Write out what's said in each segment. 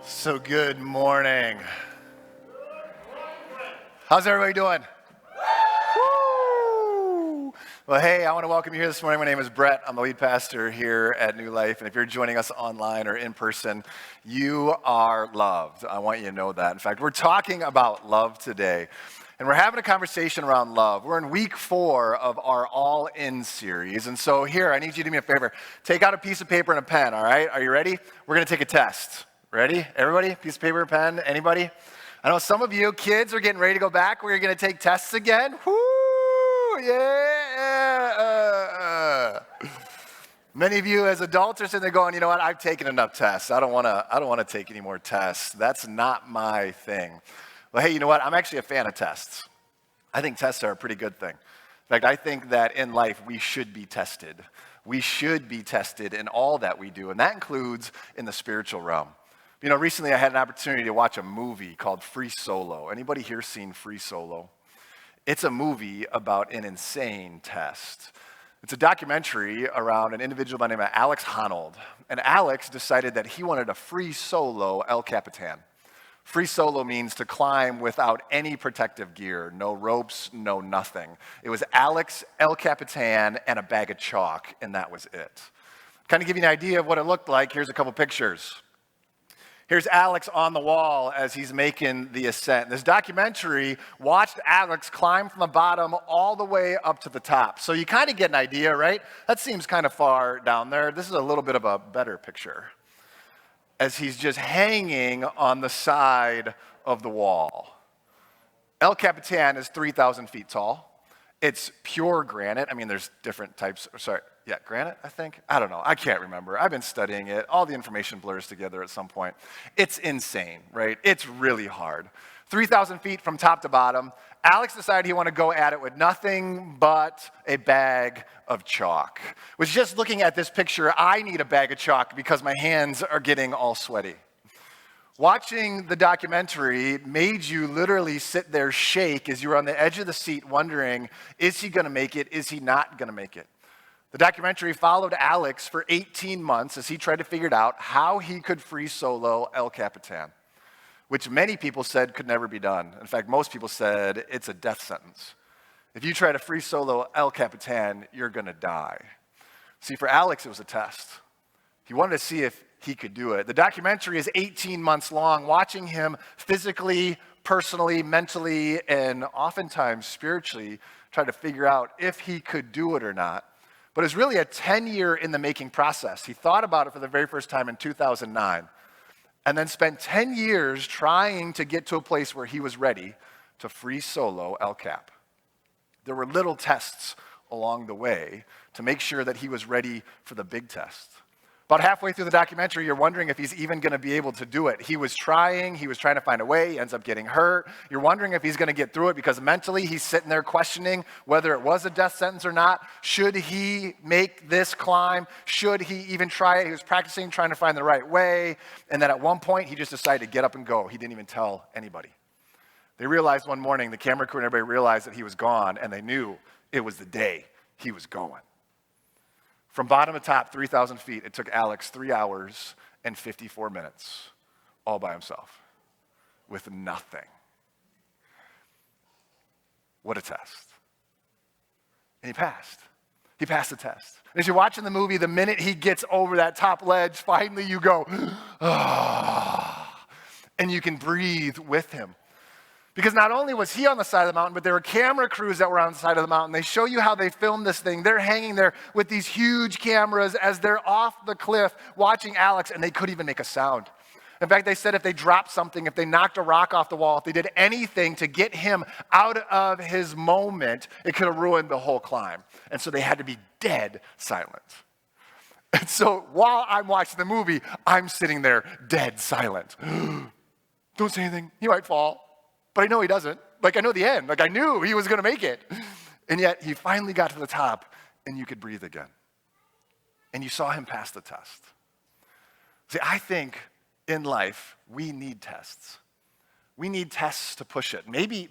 So good morning. How's everybody doing? Woo! Well, hey, I want to welcome you here this morning. My name is Brett. I'm the lead pastor here at New Life. And if you're joining us online or in person, you are loved. I want you to know that. In fact, we're talking about love today. And we're having a conversation around love. We're in week 4 of our All In series. And so here, I need you to do me a favor. Take out a piece of paper and a pen, all right? Are you ready? We're going to take a test. Ready? Everybody? Piece of paper and pen? Anybody? I know some of you kids are getting ready to go back. We're going to take tests again. Woo! Yeah! Many of you as adults are sitting there going, you know what? I've taken enough tests. I don't want to take any more tests. That's not my thing. Well, hey, you know what? I'm actually a fan of tests. I think tests are a pretty good thing. In fact, I think that in life we should be tested. We should be tested in all that we do, and that includes in the spiritual realm. You know, recently I had an opportunity to watch a movie called Free Solo. Anybody here seen Free Solo? It's a movie about an insane test. It's a documentary around an individual by the name of Alex Honnold. And Alex decided that he wanted to free solo El Capitan. Free solo means to climb without any protective gear, no ropes, no nothing. It was Alex, El Capitan, and a bag of chalk, and that was it. Kind of give you an idea of what it looked like, here's a couple pictures. Here's Alex on the wall as he's making the ascent. This documentary watched Alex climb from the bottom all the way up to the top. So you kind of get an idea, right? That seems kind of far down there. This is a little bit of a better picture, as he's just hanging on the side of the wall. El Capitan is 3,000 feet tall. It's pure granite. I mean, there's different types. Granite, I think. I don't know. I can't remember. I've been studying it. All the information blurs together at some point. It's insane, right? It's really hard. 3,000 feet from top to bottom. Alex decided he wanted to go at it with nothing but a bag of chalk. Was just looking at this picture, I need a bag of chalk because my hands are getting all sweaty. Watching the documentary made you literally sit there shake as you were on the edge of the seat wondering, is he going to make it? Is he not going to make it? The documentary followed Alex for 18 months as he tried to figure out how he could free solo El Capitan, which many people said could never be done. In fact, most people said it's a death sentence. If you try to free solo El Capitan, you're going to die. See, for Alex, it was a test. He wanted to see if he could do it. The documentary is 18 months long, watching him physically, personally, mentally, and oftentimes spiritually try to figure out if he could do it or not. But it's really a 10-year in the making process. He thought about it for the very first time in 2009 and then spent 10 years trying to get to a place where he was ready to free solo El Cap. There were little tests along the way to make sure that he was ready for the big test. About halfway through the documentary, you're wondering if he's even going to be able to do it. He was trying to find a way, he ends up getting hurt. You're wondering if he's going to get through it because mentally he's sitting there questioning whether it was a death sentence or not. Should he make this climb? Should he even try it? He was practicing, trying to find the right way. And then at one point, he just decided to get up and go. He didn't even tell anybody. They realized one morning, the camera crew and everybody realized that he was gone, and they knew it was the day he was going. From bottom to top, 3,000 feet, it took Alex 3 hours and 54 minutes, all by himself, with nothing. What a test. And he passed. He passed the test. And as you're watching the movie, the minute he gets over that top ledge, finally you go, ah, and you can breathe with him. Because not only was he on the side of the mountain, but there were camera crews that were on the side of the mountain. They show you how they filmed this thing. They're hanging there with these huge cameras as they're off the cliff watching Alex, and they couldn't even make a sound. In fact, they said if they dropped something, if they knocked a rock off the wall, if they did anything to get him out of his moment, it could have ruined the whole climb. And so they had to be dead silent. And so while I'm watching the movie, I'm sitting there dead silent. Don't say anything. He might fall. But I know he doesn't. I know the end. I knew he was going to make it. And yet, he finally got to the top, and you could breathe again. And you saw him pass the test. See, I think in life, we need tests. We need tests to push us. Maybe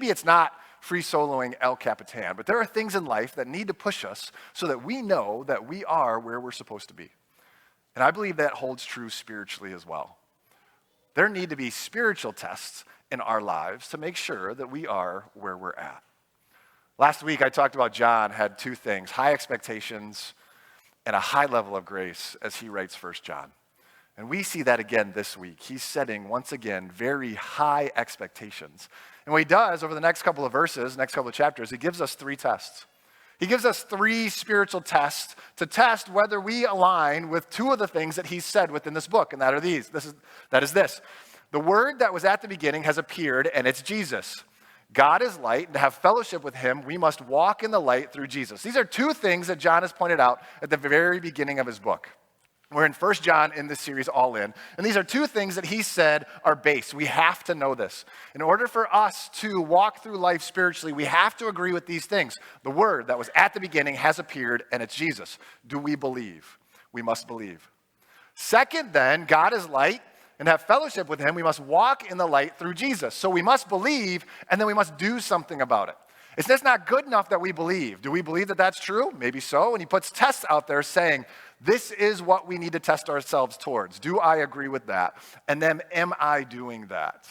it's not free soloing El Capitan, but there are things in life that need to push us so that we know that we are where we're supposed to be. And I believe that holds true spiritually as well. There need to be spiritual tests in our lives to make sure that we are where we're at. Last week, I talked about John had two things, high expectations and a high level of grace as he writes 1 John. And we see that again this week. He's setting, once again, very high expectations. And what he does over the next couple of verses, next couple of chapters, he gives us three tests. He gives us three spiritual tests to test whether we align with two of the things that he said within this book, and that are these. That is this. The Word that was at the beginning has appeared, and it's Jesus. God is light, and to have fellowship with him, we must walk in the light through Jesus. These are two things that John has pointed out at the very beginning of his book. We're in 1 John in this series, All In, and these are two things that he said are base. We have to know this. In order for us to walk through life spiritually, we have to agree with these things. The Word that was at the beginning has appeared, and it's Jesus. Do we believe? We must believe. Second, then, God is light, and have fellowship with him, we must walk in the light through Jesus. So we must believe, and then we must do something about it. It's just not good enough that we believe. Do we believe that that's true? Maybe so. And he puts tests out there saying, this is what we need to test ourselves towards. Do I agree with that? And then, am I doing that?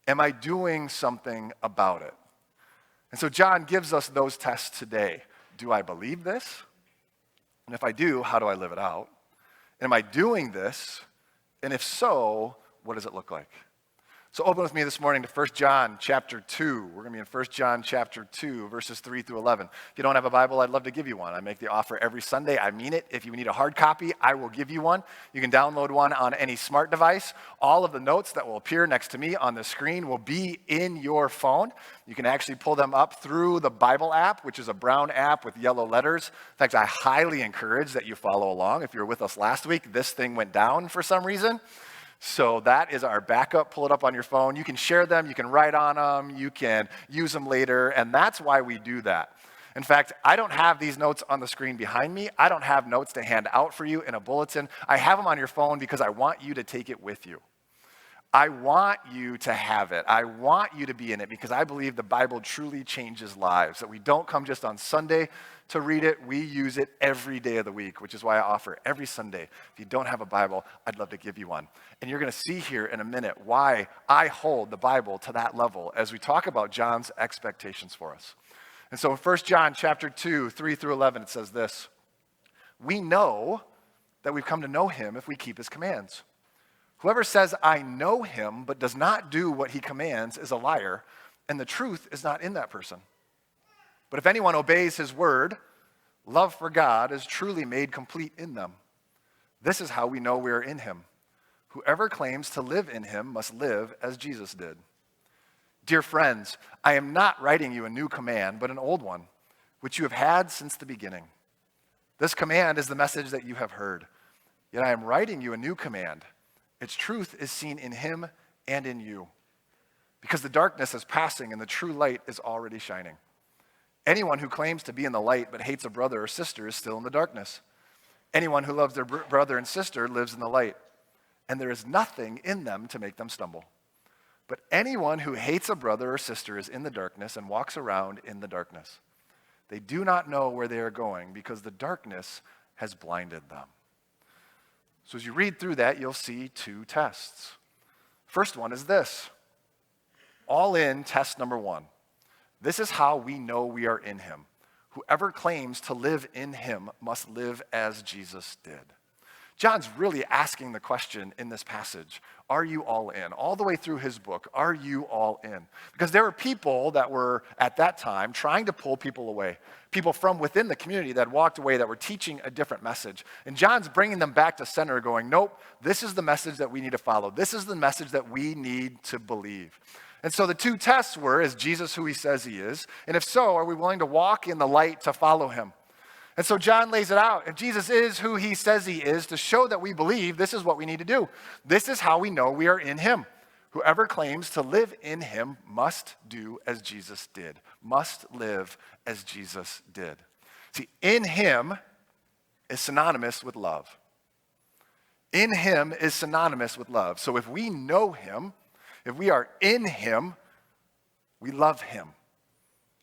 Am I doing something about it? And so John gives us those tests today. Do I believe this? And if I do, how do I live it out? And am I doing this? And if so, what does it look like? So open with me this morning to 1 John chapter 2. We're going to be in 1 John chapter 2, verses 3 through 11. If you don't have a Bible, I'd love to give you one. I make the offer every Sunday. I mean it. If you need a hard copy, I will give you one. You can download one on any smart device. All of the notes that will appear next to me on the screen will be in your phone. You can actually pull them up through the Bible app, which is a brown app with yellow letters. In fact, I highly encourage that you follow along. If you were with us last week, this thing went down for some reason. So that is our backup. Pull it up on your phone. You can share them. You can write on them. You can use them later. And that's why we do that. In fact, I don't have these notes on the screen behind me. I don't have notes to hand out for you in a bulletin. I have them on your phone because I want you to take it with you. I want you to have it. I want you to be in it because I believe the Bible truly changes lives, that we don't come just on Sunday to read it. We use it every day of the week, which is why I offer every Sunday. If you don't have a Bible, I'd love to give you one. And you're going to see here in a minute why I hold the Bible to that level as we talk about John's expectations for us. And so in 1 John chapter 2, 3 through 11, it says this: we know that we've come to know him if we keep his commands. Whoever says, I know him, but does not do what he commands is a liar, and the truth is not in that person. But if anyone obeys his word, love for God is truly made complete in them. This is how we know we are in him. Whoever claims to live in him must live as Jesus did. Dear friends, I am not writing you a new command, but an old one, which you have had since the beginning. This command is the message that you have heard. Yet I am writing you a new command. Its truth is seen in him and in you, because the darkness is passing and the true light is already shining. Anyone who claims to be in the light but hates a brother or sister is still in the darkness. Anyone who loves their brother and sister lives in the light, and there is nothing in them to make them stumble. But anyone who hates a brother or sister is in the darkness and walks around in the darkness. They do not know where they are going because the darkness has blinded them. So as you read through that, you'll see two tests. First one is this. All in, test number one. This is how we know we are in him. Whoever claims to live in him must live as Jesus did. John's really asking the question in this passage, are you all in? All the way through his book, are you all in? Because there were people that were, at that time, trying to pull people away. People from within the community that walked away that were teaching a different message. And John's bringing them back to center going, nope, this is the message that we need to follow. This is the message that we need to believe. And so the two tests were, is Jesus who he says he is? And if so, are we willing to walk in the light to follow him? And so John lays it out. If Jesus is who he says he is, to show that we believe, this is what we need to do. This is how we know we are in him. Whoever claims to live in him must do as Jesus did. Must live as Jesus did. See, in him is synonymous with love. In him is synonymous with love. So if we know him, if we are in him, we love him.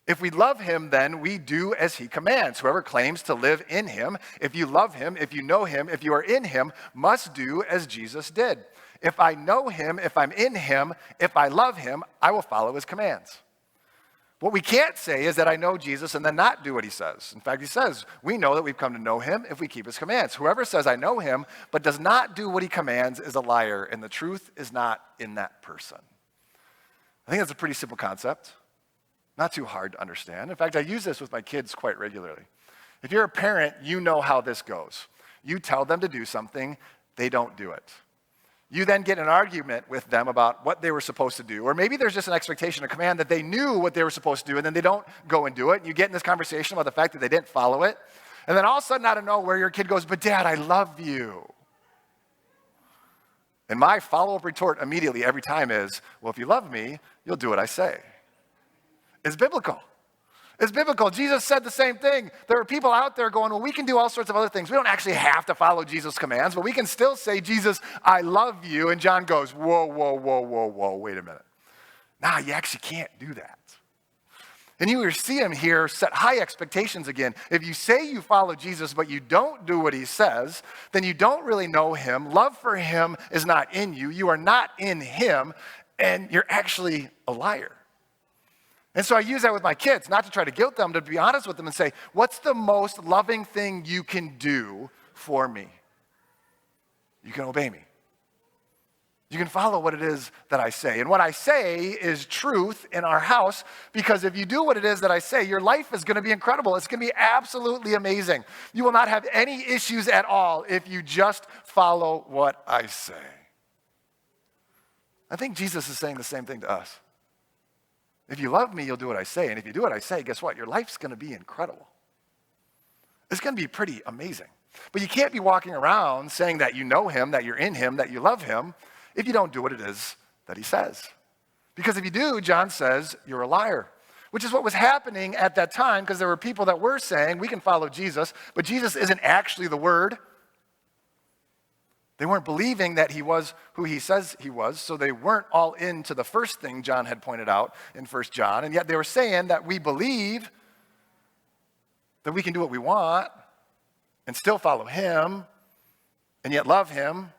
If we love him, then we do as he commands. Whoever claims to live in him, if you love him, if you know him, if you are in him, must do as Jesus did. If I know him, if I'm in him, if I love him, I will follow his commands. What we can't say is that I know Jesus and then not do what he says. In fact, he says, we know that we've come to know him if we keep his commands. Whoever says, I know him, but does not do what he commands is a liar, and the truth is not in that person. I think that's a pretty simple concept. Not too hard to understand. In fact, I use this with my kids quite regularly. If you're a parent, you know how this goes. You tell them to do something, they don't do it. You then get in an argument with them about what they were supposed to do. Or maybe there's just an expectation, a command that they knew what they were supposed to do, and then they don't go and do it. And you get in this conversation about the fact that they didn't follow it. And then all of a sudden, out of nowhere, your kid goes, but Dad, I love you. And my follow-up retort immediately every time is, well, if you love me, you'll do what I say. It's biblical. It's biblical. Jesus said the same thing. There are people out there going, well, we can do all sorts of other things. We don't actually have to follow Jesus' commands, but we can still say, Jesus, I love you. And John goes, whoa, wait a minute. Nah, you actually can't do that. And you see him here set high expectations again. If you say you follow Jesus, but you don't do what he says, then you don't really know him. Love for him is not in you. You are not in him, and you're actually a liar. And so I use that with my kids, not to try to guilt them, to be honest with them and say, what's the most loving thing you can do for me? You can obey me. You can follow what it is that I say. And what I say is truth in our house, because if you do what it is that I say, your life is going to be incredible. It's going to be absolutely amazing. You will not have any issues at all if you just follow what I say. I think Jesus is saying the same thing to us. If you love me, you'll do what I say. And if you do what I say, guess what? Your life's going to be incredible. It's going to be pretty amazing. But you can't be walking around saying that you know him, that you're in him, that you love him, if you don't do what it is that he says. Because if you do, John says, you're a liar. Which is what was happening at that time, because there were people that were saying, we can follow Jesus, but Jesus isn't actually the Word. They weren't believing that he was who he says he was, so they weren't all into the first thing John had pointed out in 1 John, and yet they were saying that we believe that we can do what we want and still follow him and yet love him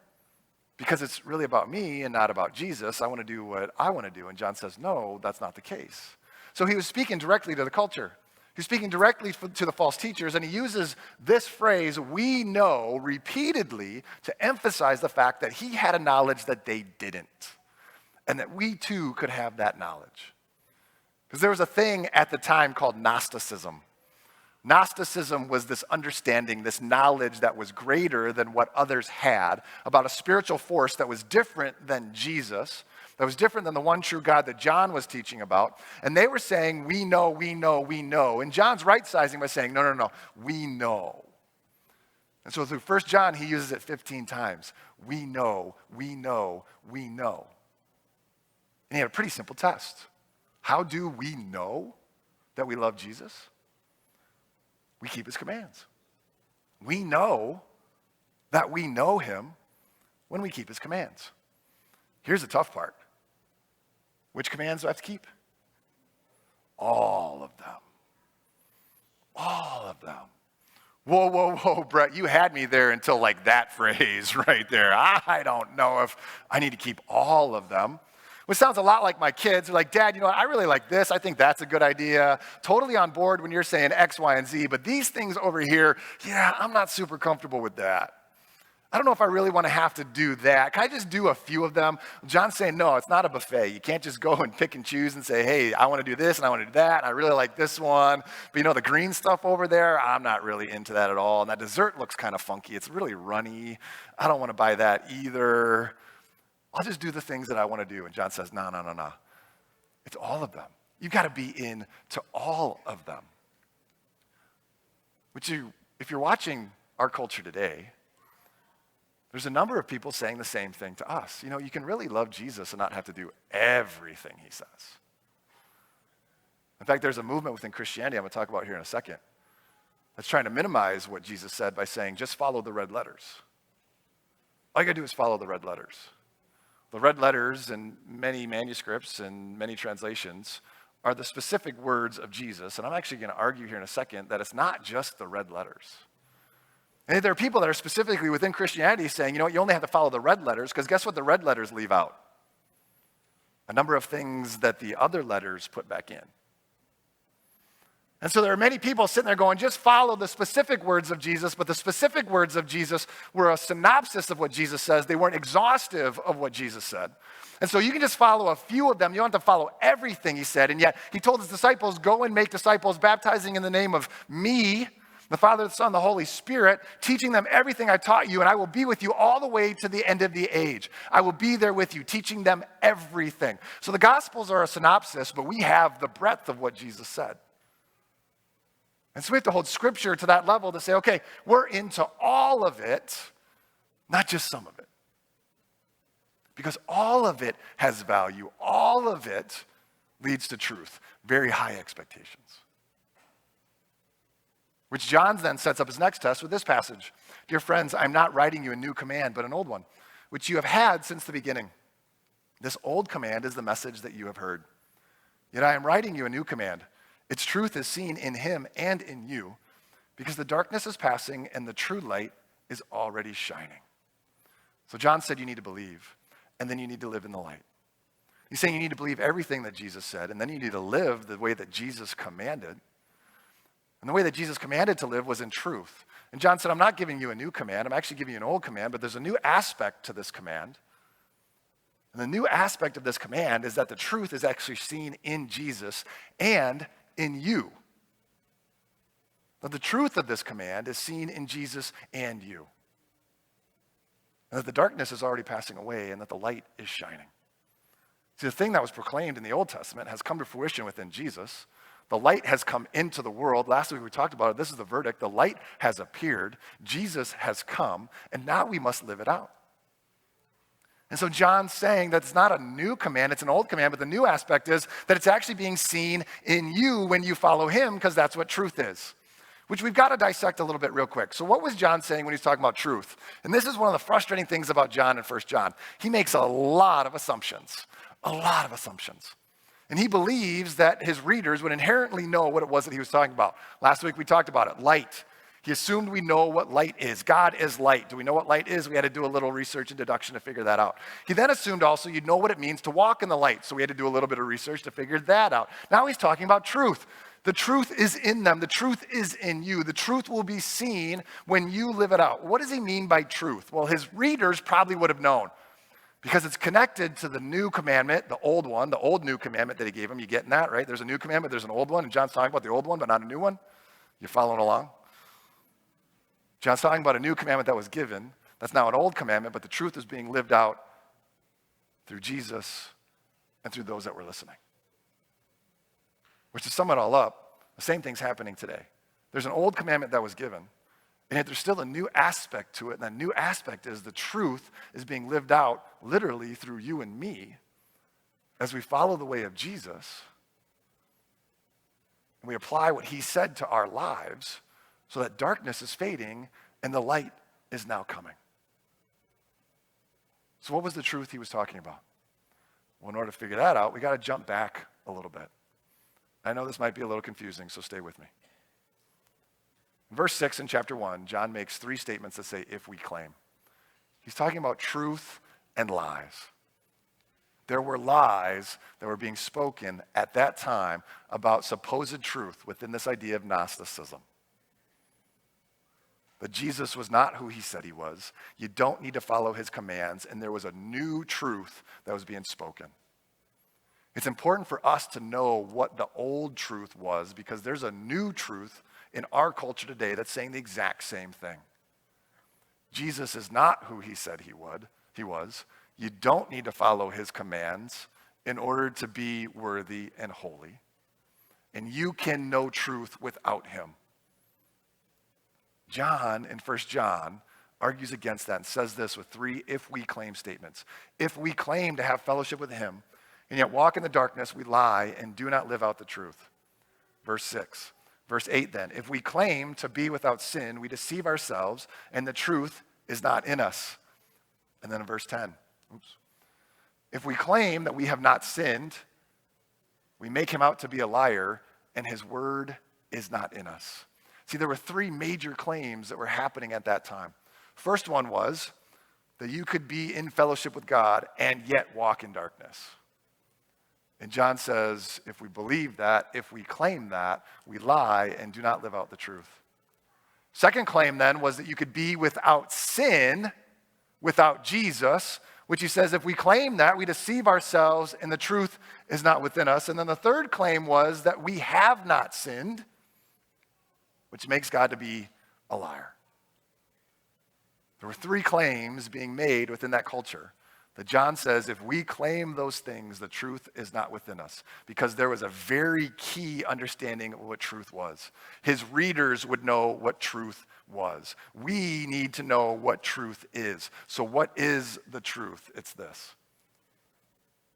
because it's really about me and not about Jesus. I want to do what I want to do. And John says, no, that's not the case. So he was speaking directly to the culture. He's speaking directly to the false teachers, and he uses this phrase, we know, repeatedly to emphasize the fact that he had a knowledge that they didn't, and that we too could have that knowledge. Because there was a thing at the time called Gnosticism. Gnosticism was this understanding, this knowledge that was greater than what others had about a spiritual force that was different than Jesus, that was different than the one true God that John was teaching about. And they were saying, we know, we know, we know. And John's right-sizing by saying, no, we know. And so through 1 John, he uses it 15 times. We know, we know, we know. And he had a pretty simple test. How do we know that we love Jesus? We keep his commands. We know that we know him when we keep his commands. Here's the tough part. Which commands do I have to keep? All of them. All of them. Whoa, Brett, you had me there until like that phrase right there. I don't know if I need to keep all of them. Which sounds a lot like my kids. They're like, Dad, you know what? I really like this. I think that's a good idea. Totally on board when you're saying X, Y, and Z. But these things over here, yeah, I'm not super comfortable with that. I don't know if I really want to have to do that. Can I just do a few of them? John's saying, no, it's not a buffet. You can't just go and pick and choose and say, hey, I want to do this and I want to do that. And I really like this one. But you know, the green stuff over there, I'm not really into that at all. And that dessert looks kind of funky. It's really runny. I don't want to buy that either. I'll just do the things that I want to do. And John says, no. It's all of them. You've got to be into all of them. If you're watching our culture today, there's a number of people saying the same thing to us. You know, you can really love Jesus and not have to do everything he says. In fact, there's a movement within Christianity I'm going to talk about here in a second that's trying to minimize what Jesus said by saying, just follow the red letters. All you got to do is follow the red letters. The red letters in many manuscripts and many translations are the specific words of Jesus. And I'm actually going to argue here in a second that it's not just the red letters. And there are people that are specifically within Christianity saying, you know what, you only have to follow the red letters, because guess what the red letters leave out? A number of things that the other letters put back in. And so there are many people sitting there going, just follow the specific words of Jesus, but the specific words of Jesus were a synopsis of what Jesus says. They weren't exhaustive of what Jesus said. And so you can just follow a few of them. You don't have to follow everything he said. And yet he told his disciples, go and make disciples, baptizing in the name of me, the Father, the Son, the Holy Spirit, teaching them everything I taught you, and I will be with you all the way to the end of the age. I will be there with you, teaching them everything. So the Gospels are a synopsis, but we have the breadth of what Jesus said. And so we have to hold Scripture to that level to say, okay, we're into all of it, not just some of it. Because all of it has value. All of it leads to truth. Very high expectations. Which John then sets up his next test with this passage. Dear friends, I'm not writing you a new command, but an old one, which you have had since the beginning. This old command is the message that you have heard. Yet I am writing you a new command. Its truth is seen in him and in you, because the darkness is passing and the true light is already shining. So John said you need to believe, and then you need to live in the light. He's saying you need to believe everything that Jesus said, and then you need to live the way that Jesus commanded. And the way that Jesus commanded to live was in truth. And John said, I'm not giving you a new command, I'm actually giving you an old command, but there's a new aspect to this command. And the new aspect of this command is that the truth is actually seen in Jesus and in you. That the truth of this command is seen in Jesus and you. And that the darkness is already passing away and that the light is shining. See, the thing that was proclaimed in the Old Testament has come to fruition within Jesus. The light has come into the world. Last week we talked about it. This is the verdict. The light has appeared. Jesus has come. And now we must live it out. And so John's saying that it's not a new command, it's an old command, but the new aspect is that it's actually being seen in you when you follow him, because that's what truth is, which we've got to dissect a little bit real quick. So what was John saying when he's talking about truth? And this is one of the frustrating things about John in 1 John. He makes a lot of assumptions. And he believes that his readers would inherently know what it was that he was talking about. Last week we talked about it, light. He assumed we know what light is. God is light. Do we know what light is? We had to do a little research and deduction to figure that out. He then assumed also you'd know what it means to walk in the light. So we had to do a little bit of research to figure that out. Now he's talking about truth. The truth is in them. The truth is in you. The truth will be seen when you live it out. What does he mean by truth? Well, his readers probably would have known, because it's connected to the new commandment, the old one, the old new commandment that he gave them. You getting that, right? There's a new commandment, there's an old one, and John's talking about the old one, but not a new one. You following along? John's talking about a new commandment that was given. That's now an old commandment, but the truth is being lived out through Jesus and through those that were listening. Which, to sum it all up, the same thing's happening today. There's an old commandment that was given, and yet there's still a new aspect to it, and that new aspect is the truth is being lived out literally through you and me as we follow the way of Jesus, and we apply what he said to our lives, so that darkness is fading and the light is now coming. So what was the truth he was talking about? Well, in order to figure that out, we got to jump back a little bit. I know this might be a little confusing, so stay with me. In verse 6 in chapter 1, John makes 3 statements that say, if we claim. He's talking about truth and lies. There were lies that were being spoken at that time about supposed truth within this idea of Gnosticism. That Jesus was not who he said he was. You don't need to follow his commands, and there was a new truth that was being spoken. It's important for us to know what the old truth was, because there's a new truth in our culture today that's saying the exact same thing. Jesus is not who he said he was. You don't need to follow his commands in order to be worthy and holy. And you can know truth without him. John, in 1 John, argues against that and says this with 3 if we claim statements. If we claim to have fellowship with him, and yet walk in the darkness, we lie and do not live out the truth. Verse 6. Verse 8 then, if we claim to be without sin, we deceive ourselves, and the truth is not in us. And then in verse 10, if we claim that we have not sinned, we make him out to be a liar, and his word is not in us. See, there were three major claims that were happening at that time. First one was that you could be in fellowship with God and yet walk in darkness. And John says, if we believe that, if we claim that, we lie and do not live out the truth. Second claim then was that you could be without sin, without Jesus, which he says if we claim that, we deceive ourselves and the truth is not within us. And then the third claim was that we have not sinned, which makes God to be a liar. There were three claims being made within that culture that John says if we claim those things, the truth is not within us, because there was a very key understanding of what truth was. His readers would know what truth was. We need to know what truth is. So what is the truth? It's this.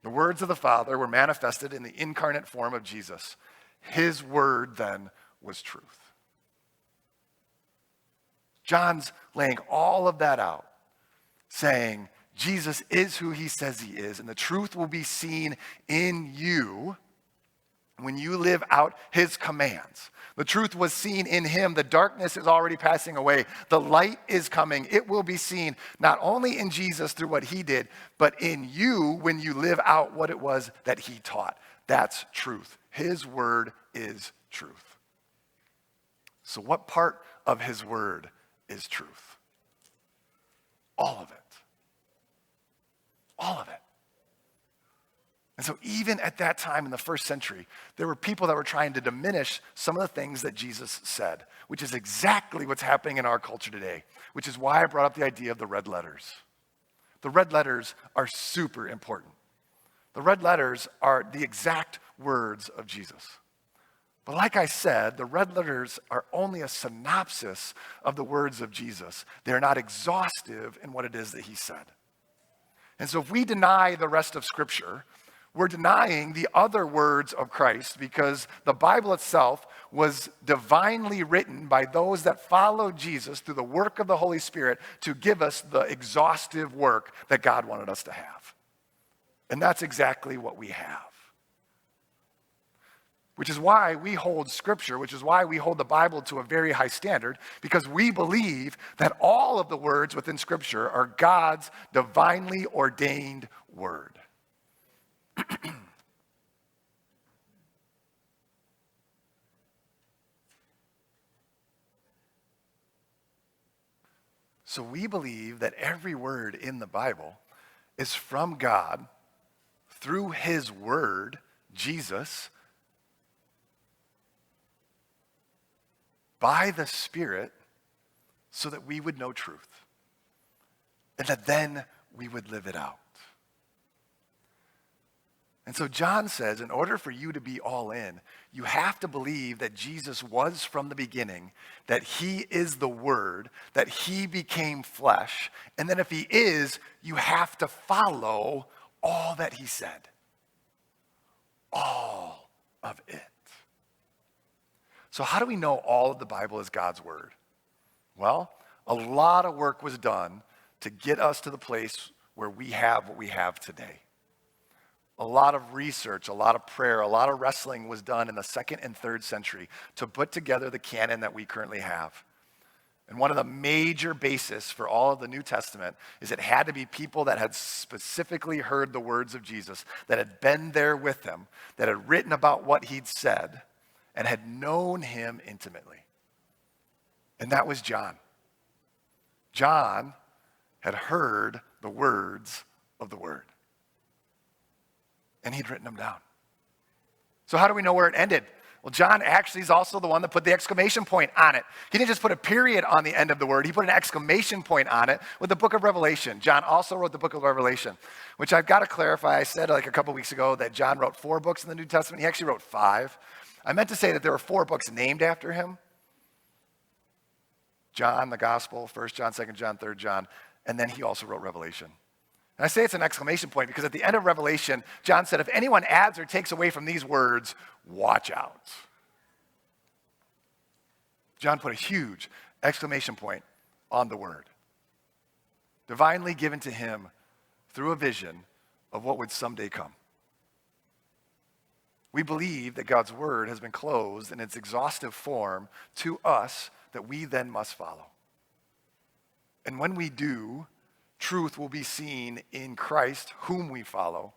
The words of the Father were manifested in the incarnate form of Jesus. His word then was truth. John's laying all of that out, saying Jesus is who he says he is, and the truth will be seen in you when you live out his commands. The truth was seen in him. The darkness is already passing away. The light is coming. It will be seen not only in Jesus through what he did, but in you when you live out what it was that he taught. That's truth. His word is truth. So what part of his word is truth? All of it. All of it. And so even at that time in the first century, there were people that were trying to diminish some of the things that Jesus said, which is exactly what's happening in our culture today, which is why I brought up the idea of the red letters. The red letters are super important. The red letters are the exact words of Jesus. But like I said, the red letters are only a synopsis of the words of Jesus. They're not exhaustive in what it is that he said. And so if we deny the rest of Scripture, we're denying the other words of Christ, because the Bible itself was divinely written by those that followed Jesus through the work of the Holy Spirit to give us the exhaustive work that God wanted us to have. And that's exactly what we have. Which is why we hold Scripture, which is why we hold the Bible to a very high standard, because we believe that all of the words within Scripture are God's divinely ordained word. So we believe that every word in the Bible is from God through his word, Jesus, by the Spirit, so that we would know truth. And that then we would live it out. And so John says, in order for you to be all in, you have to believe that Jesus was from the beginning, that he is the Word, that he became flesh, and then if he is, you have to follow all that he said. All of it. So how do we know all of the Bible is God's word? Well, a lot of work was done to get us to the place where we have what we have today. A lot of research, a lot of prayer, a lot of wrestling was done in the 2nd and 3rd century to put together the canon that we currently have. And one of the major bases for all of the New Testament is it had to be people that had specifically heard the words of Jesus, that had been there with him, that had written about what he'd said, and had known him intimately. And that was John. John had heard the words of the word. And he'd written them down. So how do we know where it ended? Well, John actually is also the one that put the exclamation point on it. He didn't just put a period on the end of the word. He put an exclamation point on it with the book of Revelation. John also wrote the book of Revelation, which I've got to clarify. I said like a couple weeks ago that John wrote 4 books in the New Testament. He actually wrote 5. I meant to say that there were 4 books named after him. John, the Gospel, 1 John, 2 John, 3 John, and then he also wrote Revelation. And I say it's an exclamation point because at the end of Revelation, John said, if anyone adds or takes away from these words, watch out. John put a huge exclamation point on the word. Divinely given to him through a vision of what would someday come. We believe that God's word has been closed in its exhaustive form to us that we then must follow. And when we do, truth will be seen in Christ, whom we follow,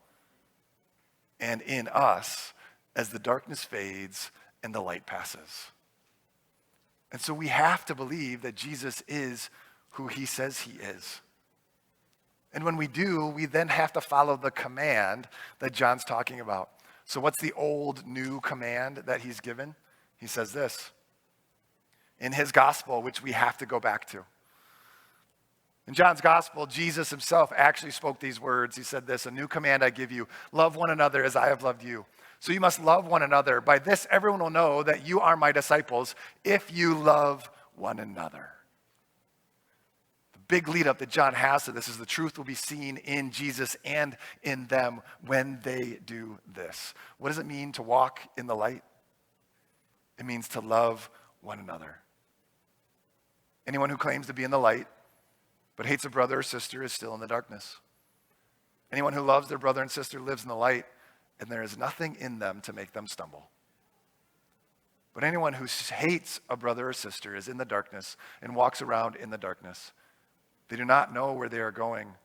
and in us as the darkness fades and the light passes. And so we have to believe that Jesus is who he says he is. And when we do, we then have to follow the command that John's talking about. So what's the old new command that he's given? He says this in his gospel, which we have to go back to. In John's gospel, Jesus himself actually spoke these words. He said this, "A new command I give you, love one another as I have loved you. So you must love one another. By this, everyone will know that you are my disciples if you love one another." The big lead up that John has to this is the truth will be seen in Jesus and in them when they do this. What does it mean to walk in the light? It means to love one another. Anyone who claims to be in the light but hates a brother or sister is still in the darkness. Anyone who loves their brother and sister lives in the light, and there is nothing in them to make them stumble. But anyone who hates a brother or sister is in the darkness and walks around in the darkness. They do not know where they are going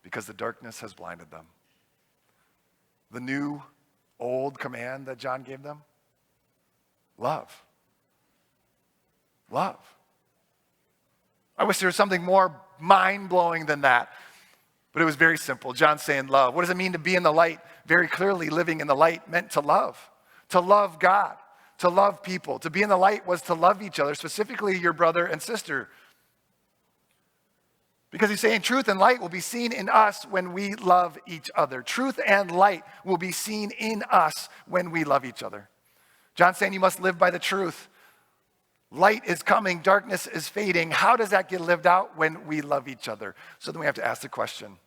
because the darkness has blinded them. The new, old command that John gave them? Love. Love. I wish there was something more mind-blowing than that. But it was very simple. John's saying love. What does it mean to be in the light? Very clearly, living in the light meant to love God, to love people. To be in the light was to love each other, specifically your brother and sister. Because he's saying truth and light will be seen in us when we love each other. Truth and light will be seen in us when we love each other. John's saying you must live by the truth. Light is coming, darkness is fading. How does that get lived out? When we love each other. So then we have to ask the question,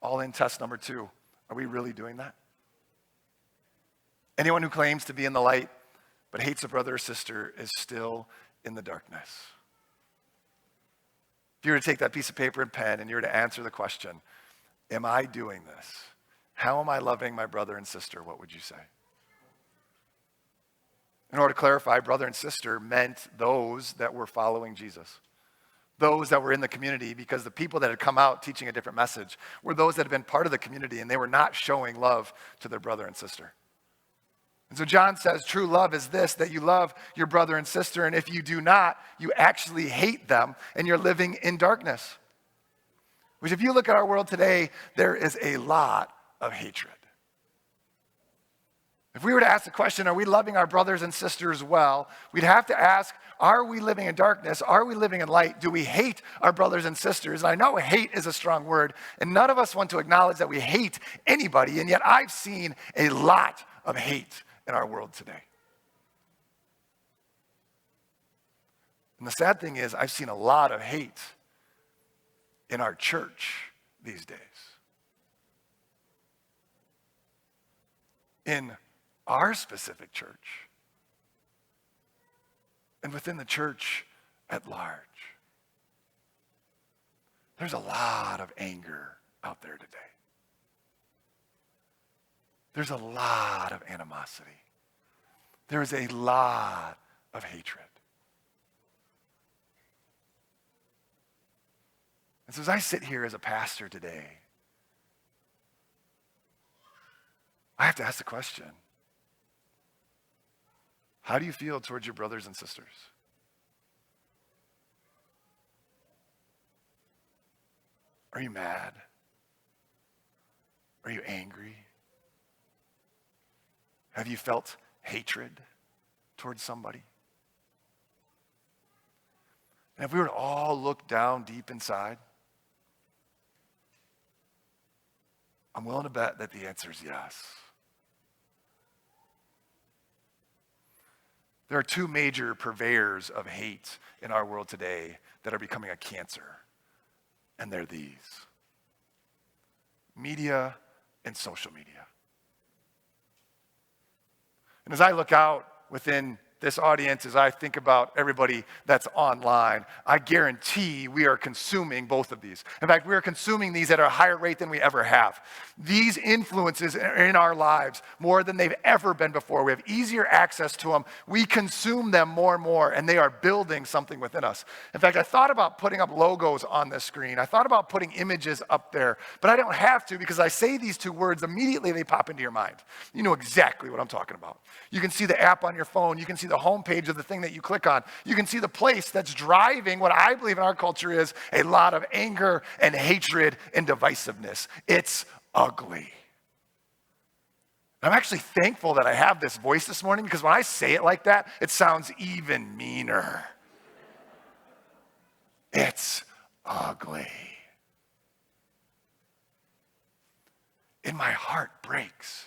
all in test number 2, are we really doing that? Anyone who claims to be in the light but hates a brother or sister is still in the darkness. If you were to take that piece of paper and pen and you were to answer the question, am I doing this? How am I loving my brother and sister? What would you say? In order to clarify, brother and sister meant those that were following Jesus. Those that were in the community, because the people that had come out teaching a different message were those that had been part of the community and they were not showing love to their brother and sister. And so John says true love is this, that you love your brother and sister, and if you do not, you actually hate them and you're living in darkness. Which if you look at our world today, there is a lot of hatred. If we were to ask the question, are we loving our brothers and sisters well? We'd have to ask, are we living in darkness? Are we living in light? Do we hate our brothers and sisters? And I know hate is a strong word, and none of us want to acknowledge that we hate anybody, and yet I've seen a lot of hate in our world today. And the sad thing is, I've seen a lot of hate in our church these days. In our specific church, and within the church at large. There's a lot of anger out there today. There's a lot of animosity. There is a lot of hatred. And so as I sit here as a pastor today, I have to ask the question, how do you feel towards your brothers and sisters? Are you mad? Are you angry? Have you felt hatred towards somebody? And if we were to all look down deep inside, I'm willing to bet that the answer is yes. There are two major purveyors of hate in our world today that are becoming a cancer, and they're these: media and social media. And as I look out within this audience, as I think about everybody that's online, I guarantee we are consuming both of these. In fact, we are consuming these at a higher rate than we ever have. These influences are in our lives more than they've ever been before. We have easier access to them. We consume them more and more, and they are building something within us. In fact, I thought about putting up logos on the screen. I thought about putting images up there, but I don't have to because I say these two words, immediately they pop into your mind. You know exactly what I'm talking about. You can see the app on your phone. You can see the homepage of the thing that you click on. You can see the place that's driving what I believe in our culture is a lot of anger and hatred and divisiveness. It's ugly. I'm actually thankful that I have this voice this morning because when I say it like that, it sounds even meaner. It's ugly. And my heart breaks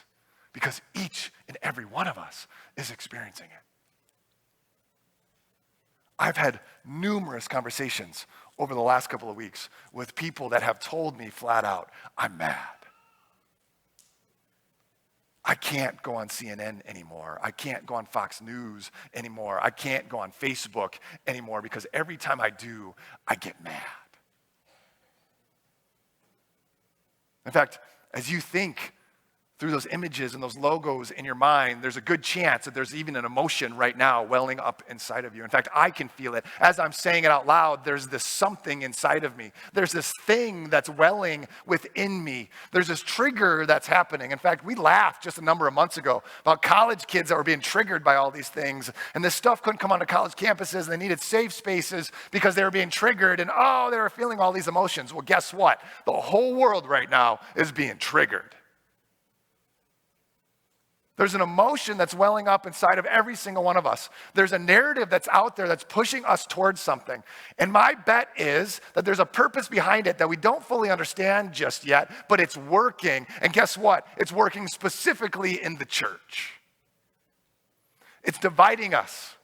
because each and every one of us is experiencing it. I've had numerous conversations over the last couple of weeks with people that have told me flat out, I'm mad. I can't go on CNN anymore. I can't go on Fox News anymore. I can't go on Facebook anymore because every time I do, I get mad. In fact, as you think through those images and those logos in your mind, there's a good chance that there's even an emotion right now welling up inside of you. In fact, I can feel it. As I'm saying it out loud, there's this something inside of me. There's this thing that's welling within me. There's this trigger that's happening. In fact, we laughed just a number of months ago about college kids that were being triggered by all these things. And this stuff couldn't come onto college campuses, and they needed safe spaces because they were being triggered, and they were feeling all these emotions. Well, guess what? The whole world right now is being triggered. There's an emotion that's welling up inside of every single one of us. There's a narrative that's out there that's pushing us towards something. And my bet is that there's a purpose behind it that we don't fully understand just yet, but it's working. And guess what? It's working specifically in the church. It's dividing us.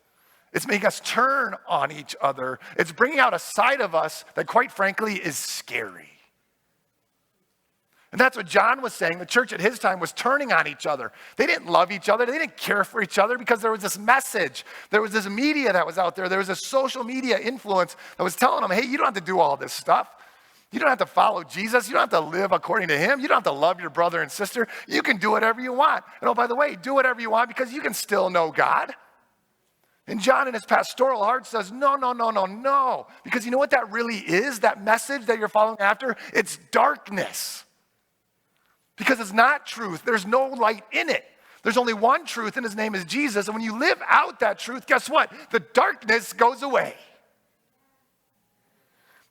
It's making us turn on each other. It's bringing out a side of us that, quite frankly, is scary. And that's what John was saying. The church at his time was turning on each other. They didn't love each other. They didn't care for each other because there was this message. There was this media that was out there. There was a social media influence that was telling them, hey, you don't have to do all this stuff. You don't have to follow Jesus. You don't have to live according to him. You don't have to love your brother and sister. You can do whatever you want. And by the way, do whatever you want because you can still know God. And John in his pastoral heart says, no. Because you know what that really is, that message that you're following after? It's darkness. Because it's not truth. There's no light in it. There's only one truth, and his name is Jesus. And when you live out that truth, guess what? The darkness goes away.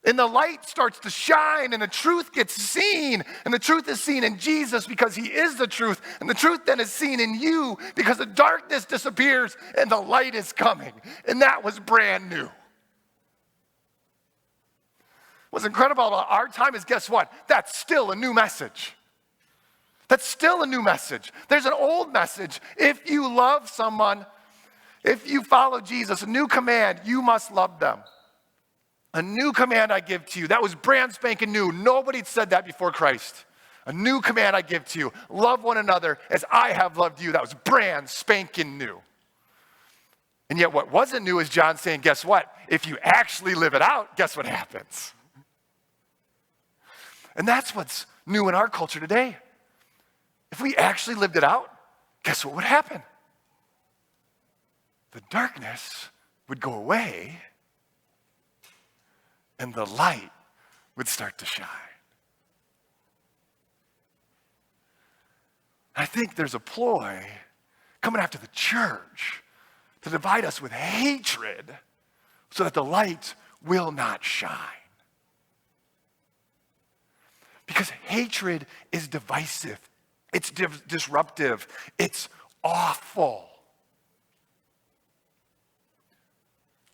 And the light starts to shine, and the truth gets seen. And the truth is seen in Jesus because he is the truth. And the truth then is seen in you because the darkness disappears and the light is coming. And that was brand new. What's incredible about our time is, guess what? That's still a new message. That's still a new message. There's an old message. If you love someone, if you follow Jesus, a new command, you must love them. A new command I give to you. That was brand spanking new. Nobody said that before Christ. A new command I give to you. Love one another as I have loved you. That was brand spanking new. And yet what wasn't new is John saying, guess what? If you actually live it out, guess what happens? And that's what's new in our culture today. If we actually lived it out, guess what would happen? The darkness would go away and the light would start to shine. I think there's a ploy coming after the church to divide us with hatred so that the light will not shine. Because hatred is divisive. It's disruptive. It's awful.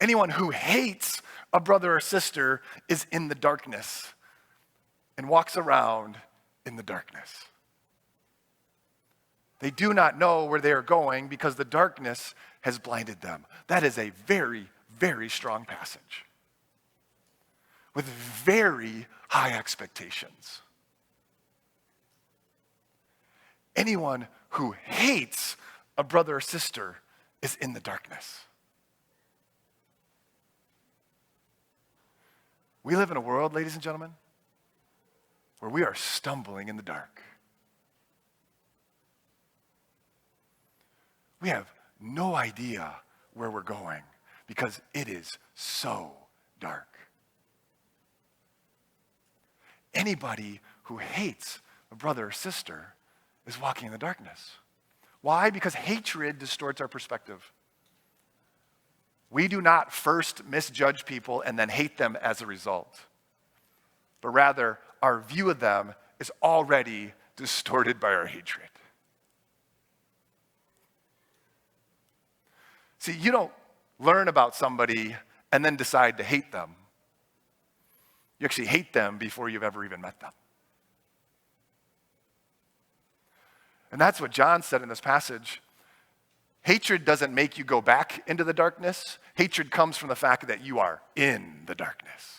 Anyone who hates a brother or sister is in the darkness and walks around in the darkness. They do not know where they are going because the darkness has blinded them. That is a very, very strong passage with very high expectations. Anyone who hates a brother or sister is in the darkness. We live in a world, ladies and gentlemen, where we are stumbling in the dark. We have no idea where we're going because it is so dark. Anybody who hates a brother or sister is walking in the darkness. Why? Because hatred distorts our perspective. We do not first misjudge people and then hate them as a result, but rather our view of them is already distorted by our hatred. See, you don't learn about somebody and then decide to hate them. You actually hate them before you've ever even met them. And that's what John said in this passage. Hatred doesn't make you go back into the darkness. Hatred comes from the fact that you are in the darkness.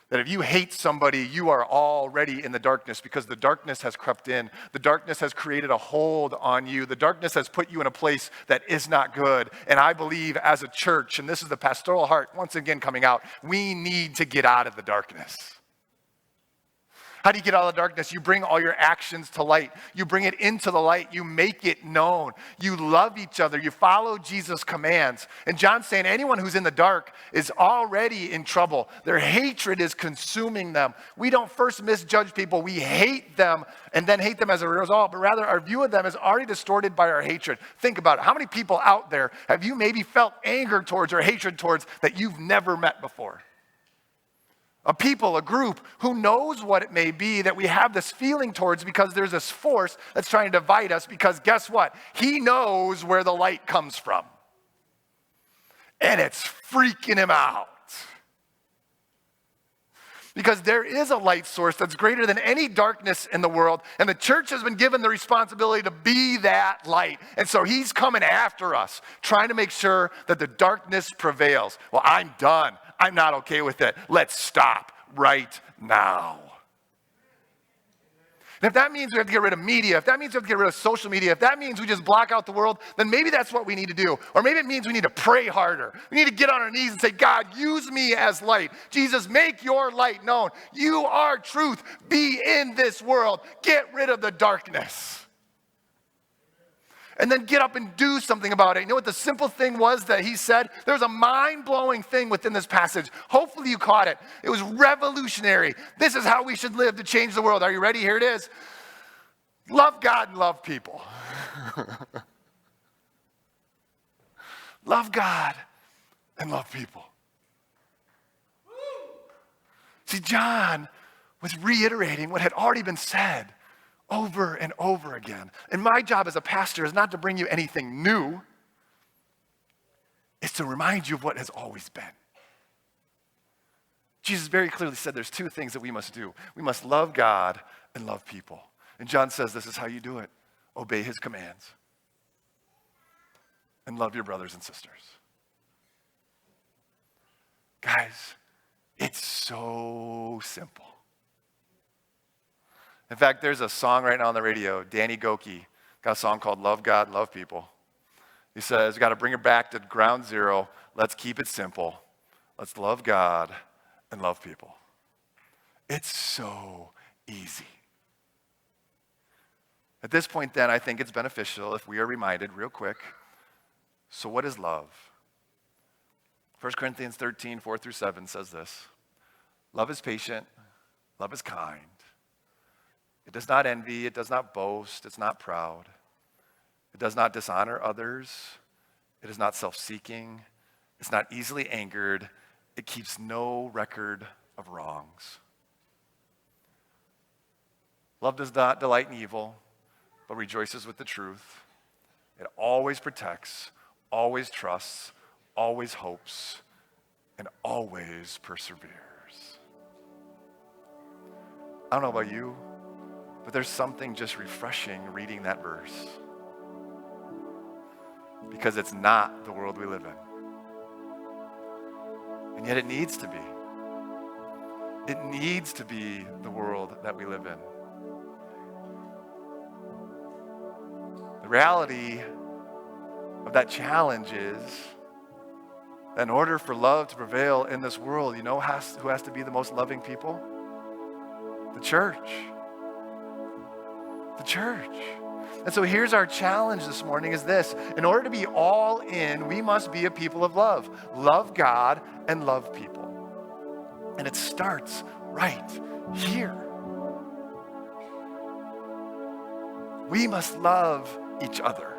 That if you hate somebody, you are already in the darkness because the darkness has crept in. The darkness has created a hold on you. The darkness has put you in a place that is not good. And I believe as a church, and this is the pastoral heart once again coming out, we need to get out of the darkness. How do you get out of the darkness? You bring all your actions to light. You bring it into the light. You make it known. You love each other. You follow Jesus' commands. And John's saying anyone who's in the dark is already in trouble. Their hatred is consuming them. We don't first misjudge people. We hate them and then hate them as a result, but rather our view of them is already distorted by our hatred. Think about it. How many people out there have you maybe felt anger towards or hatred towards that you've never met before? A people, a group who knows what it may be that we have this feeling towards because there's this force that's trying to divide us because guess what? He knows where the light comes from. And it's freaking him out. Because there is a light source that's greater than any darkness in the world, and the church has been given the responsibility to be that light. And so he's coming after us, trying to make sure that the darkness prevails. Well, I'm done. I'm not okay with it. Let's stop right now. And if that means we have to get rid of media, if that means we have to get rid of social media, if that means we just block out the world, then maybe that's what we need to do. Or maybe it means we need to pray harder. We need to get on our knees and say, God, use me as light. Jesus, make your light known. You are truth. Be in this world. Get rid of the darkness. And then get up and do something about it. You know what the simple thing was that he said? There was a mind-blowing thing within this passage. Hopefully you caught it. It was revolutionary. This is how we should live to change the world. Are you ready? Here it is. Love God and love people. Love God and love people. See, John was reiterating what had already been said over and over again. And my job as a pastor is not to bring you anything new. It's to remind you of what has always been. Jesus very clearly said there's two things that we must do. We must love God and love people. And John says this is how you do it. Obey his commands. And love your brothers and sisters. Guys, it's so simple. In fact, there's a song right now on the radio. Danny Goki got a song called Love God, Love People. He says, we got to bring it back to ground zero. Let's keep it simple. Let's love God and love people. It's so easy. At this point then, I think it's beneficial if we are reminded real quick, so what is love? 1 Corinthians 13, 4-7 says this. Love is patient. Love is kind. It does not envy, it does not boast, it's not proud. It does not dishonor others. It is not self-seeking. It's not easily angered. It keeps no record of wrongs. Love does not delight in evil, but rejoices with the truth. It always protects, always trusts, always hopes, and always perseveres. I don't know about you, but there's something just refreshing reading that verse. Because it's not the world we live in. And yet it needs to be. It needs to be the world that we live in. The reality of that challenge is that in order for love to prevail in this world, you know who has to be the most loving people? The church. The church. And so here's our challenge this morning is this. In order to be all in, we must be a people of love. Love God and love people. And it starts right here. We must love each other.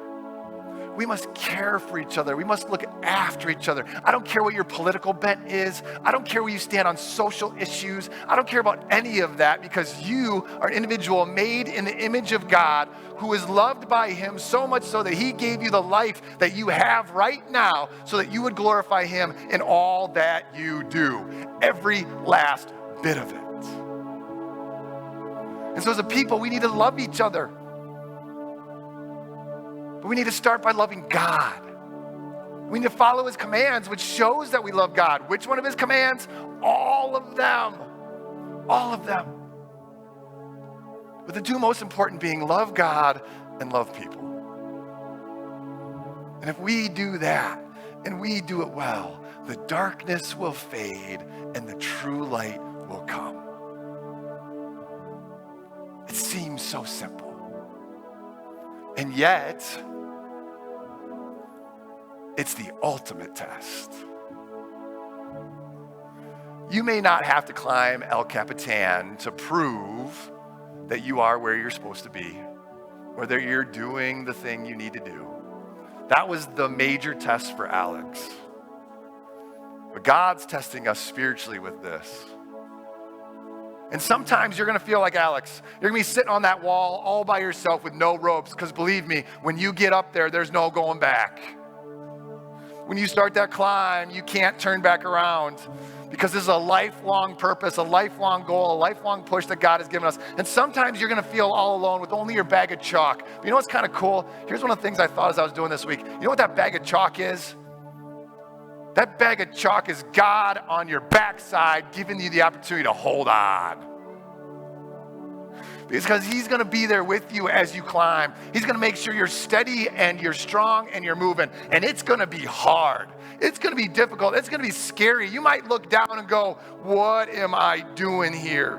We must care for each other. We must look after each other. I don't care what your political bent is. I don't care where you stand on social issues. I don't care about any of that, because you are an individual made in the image of God who is loved by him so much so that he gave you the life that you have right now so that you would glorify him in all that you do. Every last bit of it. And so as a people, we need to love each other. But we need to start by loving God. We need to follow his commands, which shows that we love God. Which one of his commands? All of them. All of them. But the two most important being love God and love people. And if we do that, and we do it well, the darkness will fade and the true light will come. It seems so simple. And yet, it's the ultimate test. You may not have to climb El Capitan to prove that you are where you're supposed to be, or that you're doing the thing you need to do. That was the major test for Alex. But God's testing us spiritually with this. And sometimes you're going to feel like Alex. You're going to be sitting on that wall all by yourself with no ropes, because believe me, when you get up there, there's no going back. When you start that climb, you can't turn back around, because this is a lifelong purpose, a lifelong goal, a lifelong push that God has given us. And sometimes you're going to feel all alone with only your bag of chalk. But you know what's kind of cool? Here's one of the things I thought as I was doing this week. You know what that bag of chalk is? That bag of chalk is God on your backside giving you the opportunity to hold on. Because he's going to be there with you as you climb. He's going to make sure you're steady and you're strong and you're moving. And it's going to be hard. It's going to be difficult. It's going to be scary. You might look down and go, what am I doing here?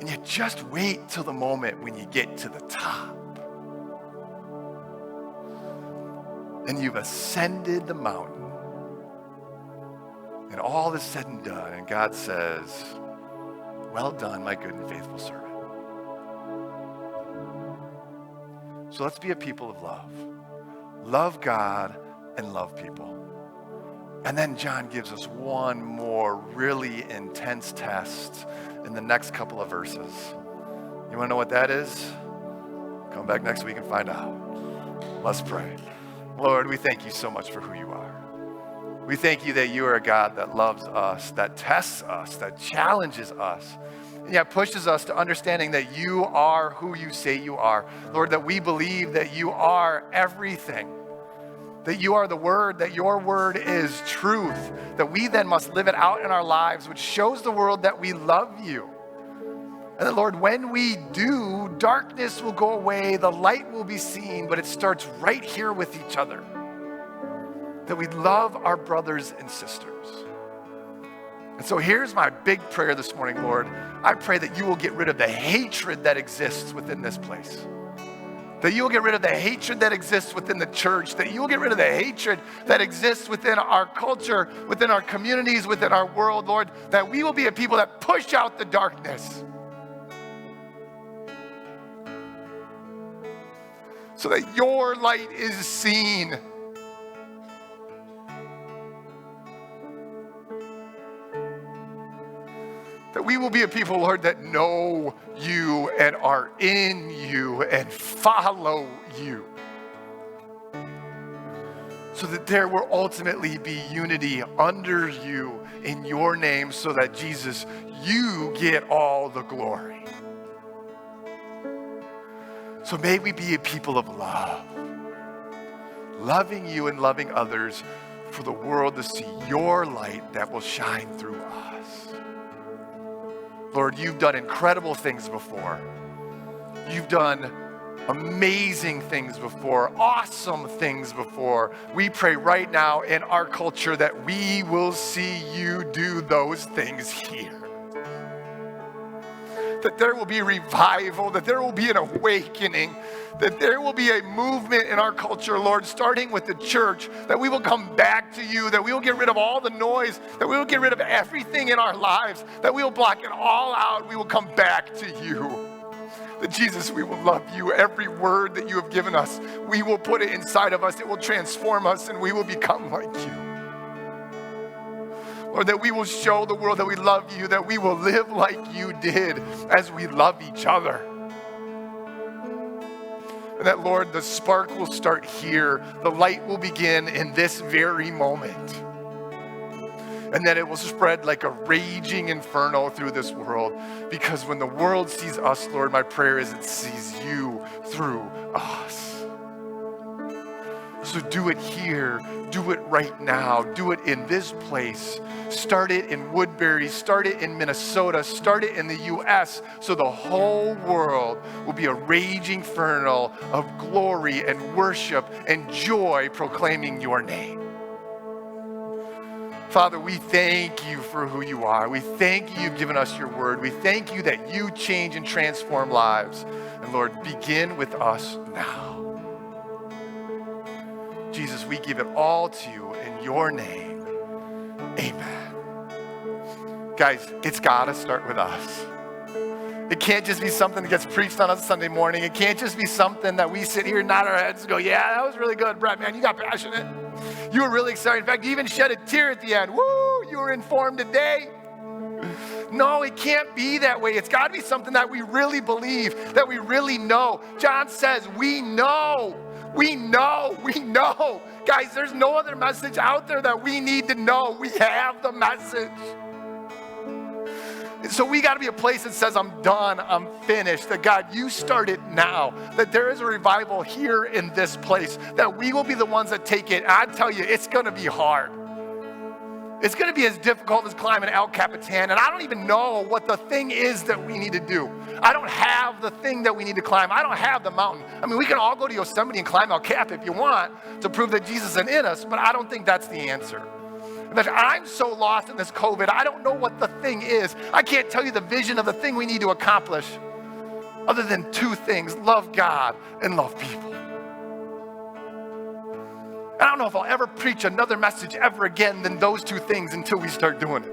And you just wait till the moment when you get to the top. And you've ascended the mountain. And all is said and done. And God says, well done, my good and faithful servant. So let's be a people of love. Love God and love people. And then John gives us one more really intense test in the next couple of verses. You want to know what that is? Come back next week and find out. Let's pray. Lord, we thank you so much for who you are. We thank you that you are a God that loves us, that tests us, that challenges us, and yet pushes us to understanding that you are who you say you are. Lord, that we believe that you are everything, that you are the Word, that your Word is truth, that we then must live it out in our lives, which shows the world that we love you. And then, Lord, when we do, darkness will go away, the light will be seen, but it starts right here with each other. That we love our brothers and sisters. And so here's my big prayer this morning, Lord. I pray that you will get rid of the hatred that exists within this place. That you will get rid of the hatred that exists within the church. That you will get rid of the hatred that exists within our culture, within our communities, within our world, Lord. That we will be a people that push out the darkness. So that your light is seen. That we will be a people, Lord, that know you and are in you and follow you. So that there will ultimately be unity under you in your name, so that Jesus, you get all the glory. So may we be a people of love, loving you and loving others for the world to see your light that will shine through us. Lord, you've done incredible things before. You've done amazing things before, awesome things before. We pray right now in our culture that we will see you do those things here. That there will be revival, that there will be an awakening, that there will be a movement in our culture, Lord, starting with the church, that we will come back to you, that we will get rid of all the noise, that we will get rid of everything in our lives, that we will block it all out, we will come back to you. That Jesus, we will love you. Every word that you have given us, we will put it inside of us, it will transform us, and we will become like you. Lord, that we will show the world that we love you, that we will live like you did as we love each other. And that, Lord, the spark will start here. The light will begin in this very moment. And that it will spread like a raging inferno through this world. Because when the world sees us, Lord, my prayer is it sees you through us. So do it here, do it right now, do it in this place. Start it in Woodbury, start it in Minnesota, start it in the US, so the whole world will be a raging inferno of glory and worship and joy proclaiming your name. Father, we thank you for who you are. We thank you you've given us your word. We thank you that you change and transform lives. And Lord, begin with us now. Jesus, we give it all to you in your name. Amen. Guys, it's got to start with us. It can't just be something that gets preached on a Sunday morning. It can't just be something that we sit here and nod our heads and go, yeah, that was really good, Brett, man, you got passionate. You were really excited. In fact, you even shed a tear at the end. Woo, you were informed today. No, it can't be that way. It's got to be something that we really believe, that we really know. John says, we know. We know. Guys, there's no other message out there that we need to know. We have the message. So we got to be a place that says, I'm done, I'm finished. That God, you start it now. That there is a revival here in this place. That we will be the ones that take it. I tell you, it's going to be hard. It's going to be as difficult as climbing El Capitan. And I don't even know what the thing is that we need to do. I don't have the thing that we need to climb. I don't have the mountain. I mean, we can all go to Yosemite and climb El Cap if you want to prove that Jesus is in us, but I don't think that's the answer. In fact, I'm so lost in this COVID, I don't know what the thing is. I can't tell you the vision of the thing we need to accomplish other than two things: love God and love people. I don't know if I'll ever preach another message ever again than those two things until we start doing it.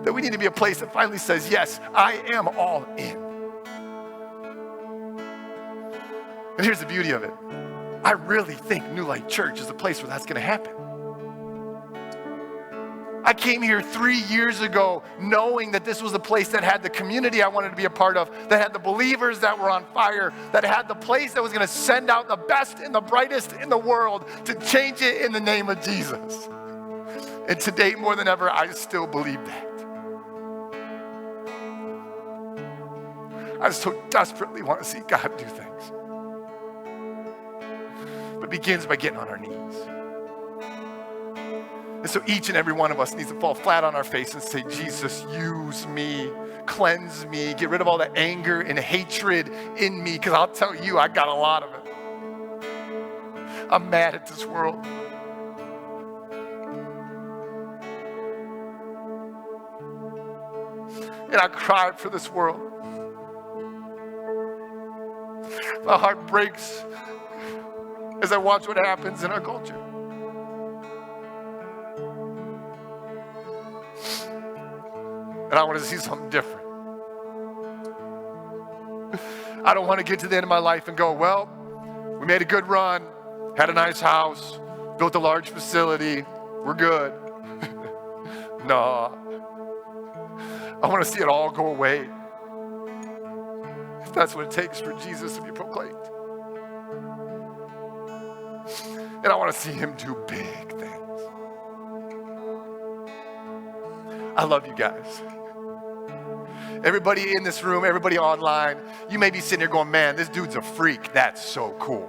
That we need to be a place that finally says, yes, I am all in. And here's the beauty of it. I really think New Life Church is a place where that's going to happen. I came here 3 years ago knowing that this was a place that had the community I wanted to be a part of, that had the believers that were on fire, that had the place that was going to send out the best and the brightest in the world to change it in the name of Jesus. And today, more than ever, I still believe that. I so desperately want to see God do things. But it begins by getting on our knees. And so each and every one of us needs to fall flat on our face and say, Jesus, use me, cleanse me, get rid of all the anger and hatred in me, because I'll tell you, I got a lot of it. I'm mad at this world. And I cried for this world. My heart breaks as I watch what happens in our culture. And I want to see something different. I don't want to get to the end of my life and go, well, we made a good run, had a nice house, built a large facility, we're good. No. I want to see it all go away. If that's what it takes for Jesus to be proclaimed. And I want to see him do big things. I love you guys. Everybody in this room, everybody online, you may be sitting here going, man, this dude's a freak. That's so cool.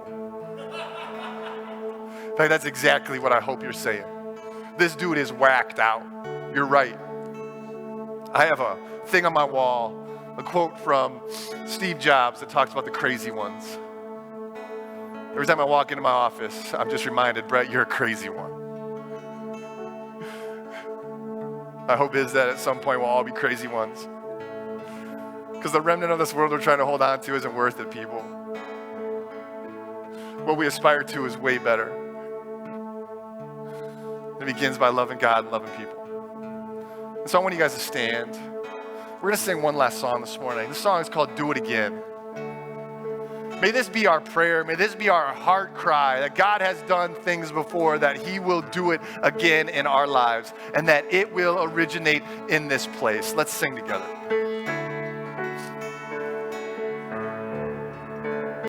In fact, that's exactly what I hope you're saying. This dude is whacked out. You're right. I have a thing on my wall a quote from Steve Jobs that talks about the crazy ones. Every time I walk into my office, I'm just reminded, Brett, you're a crazy one. My hope is that at some point we'll all be crazy ones. Because the remnant of this world we're trying to hold on to isn't worth it, people. What we aspire to is way better. It begins by loving God and loving people. And so I want you guys to stand. We're going to sing one last song this morning. This song is called Do It Again. May this be our prayer. May this be our heart cry that God has done things before, that he will do it again in our lives, and that it will originate in this place. Let's sing together.